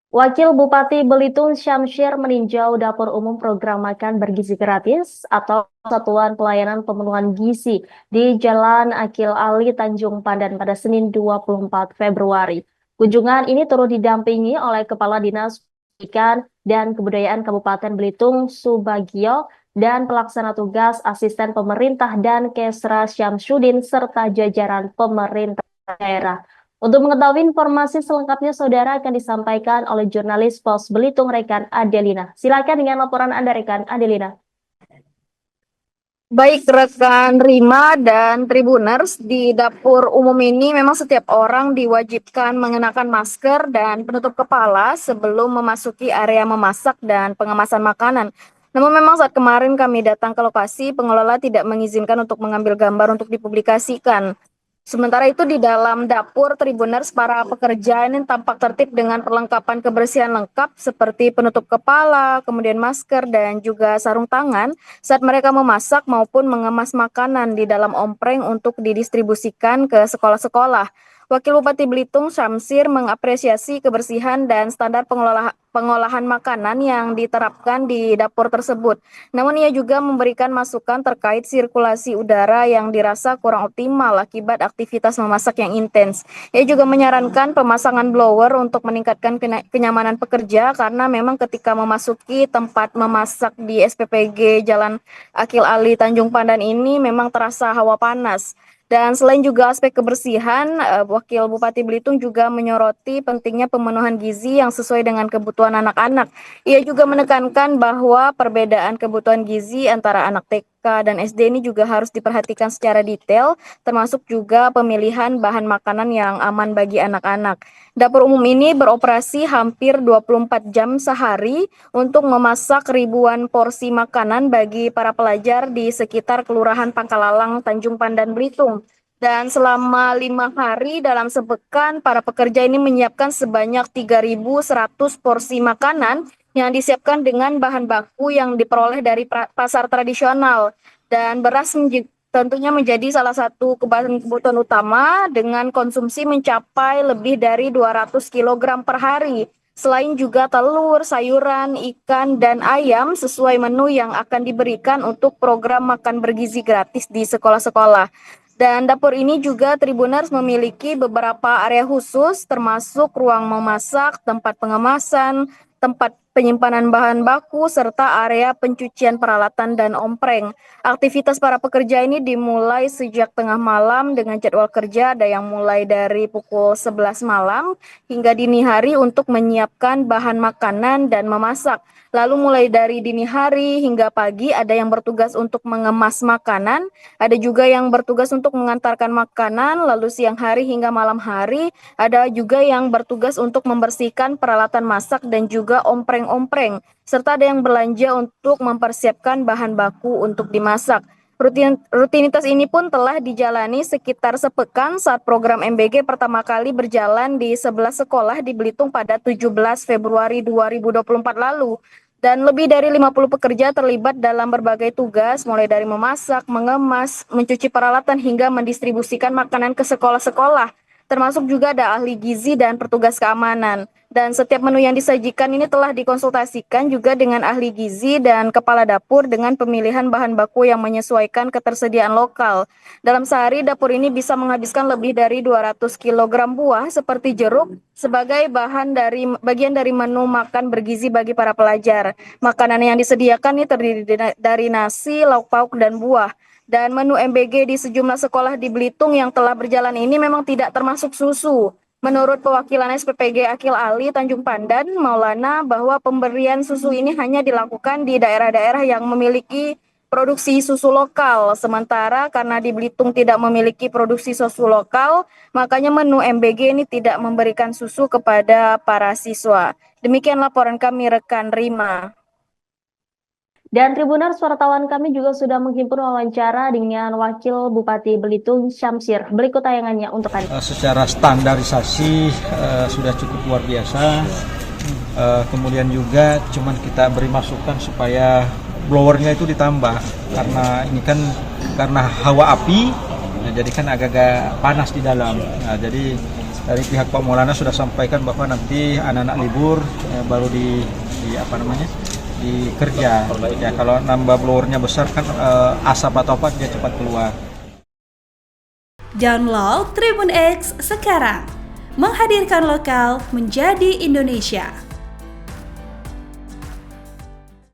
Wakil Bupati Belitung Syamsyir meninjau dapur umum program makan bergizi gratis atau Satuan Pelayanan Pemenuhan Gizi di Jalan Akil Ali, Tanjung Pandan pada Senin 24 Februari. Kunjungan ini turut didampingi oleh Kepala Dinas Pendidikan dan Kebudayaan Kabupaten Belitung Subagio dan pelaksana tugas asisten pemerintah dan Kesra Syamsuddin serta jajaran pemerintah daerah. Untuk mengetahui informasi selengkapnya, saudara akan disampaikan oleh jurnalis Pos Belitung rekan Adelina. Silakan dengan laporan Anda rekan Adelina. Baik rekan Rima dan Tribuners, di dapur umum ini memang setiap orang diwajibkan mengenakan masker dan penutup kepala sebelum memasuki area memasak dan pengemasan makanan. Namun memang saat kemarin kami datang ke lokasi, pengelola tidak mengizinkan untuk mengambil gambar untuk dipublikasikan. Sementara itu di dalam dapur Tribuners, para pekerja ini tampak tertib dengan perlengkapan kebersihan lengkap seperti penutup kepala, kemudian masker, dan juga sarung tangan saat mereka memasak maupun mengemas makanan di dalam ompreng untuk didistribusikan ke sekolah-sekolah. Wakil Bupati Belitung Syamsir mengapresiasi kebersihan dan standar pengolahan makanan yang diterapkan di dapur tersebut. Namun ia juga memberikan masukan terkait sirkulasi udara yang dirasa kurang optimal akibat aktivitas memasak yang intens. Ia juga menyarankan pemasangan blower untuk meningkatkan kenyamanan pekerja karena memang ketika memasuki tempat memasak di SPPG Jalan Akil Ali Tanjung Pandan ini memang terasa hawa panas. Dan selain juga aspek kebersihan, Wakil Bupati Belitung juga menyoroti pentingnya pemenuhan gizi yang sesuai dengan kebutuhan anak-anak. Ia juga menekankan bahwa perbedaan kebutuhan gizi antara anak TK dan SD ini juga harus diperhatikan secara detail, termasuk juga pemilihan bahan makanan yang aman bagi anak-anak. Dapur umum ini beroperasi hampir 24 jam sehari untuk memasak ribuan porsi makanan bagi para pelajar di sekitar Kelurahan Pangkalalang, Tanjung Pandan, Belitung. Dan selama 5 hari dalam sepekan, para pekerja ini menyiapkan sebanyak 3.100 porsi makanan yang disiapkan dengan bahan baku yang diperoleh dari pasar tradisional. Dan beras tentunya menjadi salah satu kebutuhan utama dengan konsumsi mencapai lebih dari 200 kg per hari. Selain juga telur, sayuran, ikan, dan ayam sesuai menu yang akan diberikan untuk program makan bergizi gratis di sekolah-sekolah. Dan dapur ini juga Tribuners memiliki beberapa area khusus termasuk ruang memasak, tempat pengemasan, tempat penyimpanan bahan baku, serta area pencucian peralatan dan ompreng. Aktivitas para pekerja ini dimulai sejak tengah malam dengan jadwal kerja ada yang mulai dari pukul 11 malam hingga dini hari untuk menyiapkan bahan makanan dan memasak. Lalu mulai dari dini hari hingga pagi ada yang bertugas untuk mengemas makanan, ada juga yang bertugas untuk mengantarkan makanan, lalu siang hari hingga malam hari ada juga yang bertugas untuk membersihkan peralatan masak dan juga ompreng-ompreng, serta ada yang belanja untuk mempersiapkan bahan baku untuk dimasak. Rutinitas ini pun telah dijalani sekitar sepekan saat program MBG pertama kali berjalan di 11 sekolah di Belitung pada 17 Februari 2024 lalu. Dan lebih dari 50 pekerja terlibat dalam berbagai tugas, mulai dari memasak, mengemas, mencuci peralatan, hingga mendistribusikan makanan ke sekolah-sekolah. Termasuk juga ada ahli gizi dan petugas keamanan. Dan setiap menu yang disajikan ini telah dikonsultasikan juga dengan ahli gizi dan kepala dapur dengan pemilihan bahan baku yang menyesuaikan ketersediaan lokal. Dalam sehari, dapur ini bisa menghabiskan lebih dari 200 kg buah seperti jeruk sebagai bagian dari menu makan bergizi bagi para pelajar. Makanan yang disediakan ini terdiri dari nasi, lauk pauk, dan buah. Dan menu MBG di sejumlah sekolah di Belitung yang telah berjalan ini memang tidak termasuk susu. Menurut perwakilan SPPG Akil Ali Tanjung Pandan, Maulana, bahwa pemberian susu ini hanya dilakukan di daerah-daerah yang memiliki produksi susu lokal. Sementara karena di Belitung tidak memiliki produksi susu lokal, makanya menu MBG ini tidak memberikan susu kepada para siswa. Demikian laporan kami rekan Rima. Dan Tribuners, wartawan kami juga sudah menghimpun wawancara dengan Wakil Bupati Belitung Syamsir. Berikut tayangannya untuk Anda. Secara standarisasi sudah cukup luar biasa. Kemudian juga cuman kita beri masukan supaya blowernya itu ditambah karena ini kan karena hawa api, nah, jadi kan agak-agak panas di dalam. Nah, jadi dari pihak Pak Maulana sudah sampaikan bahwa nanti anak-anak libur baru di apa namanya di kerja. Ya kalau nambah blowernya besar kan asap atau apa dia cepat keluar. Download Tribun X sekarang, menghadirkan lokal menjadi Indonesia.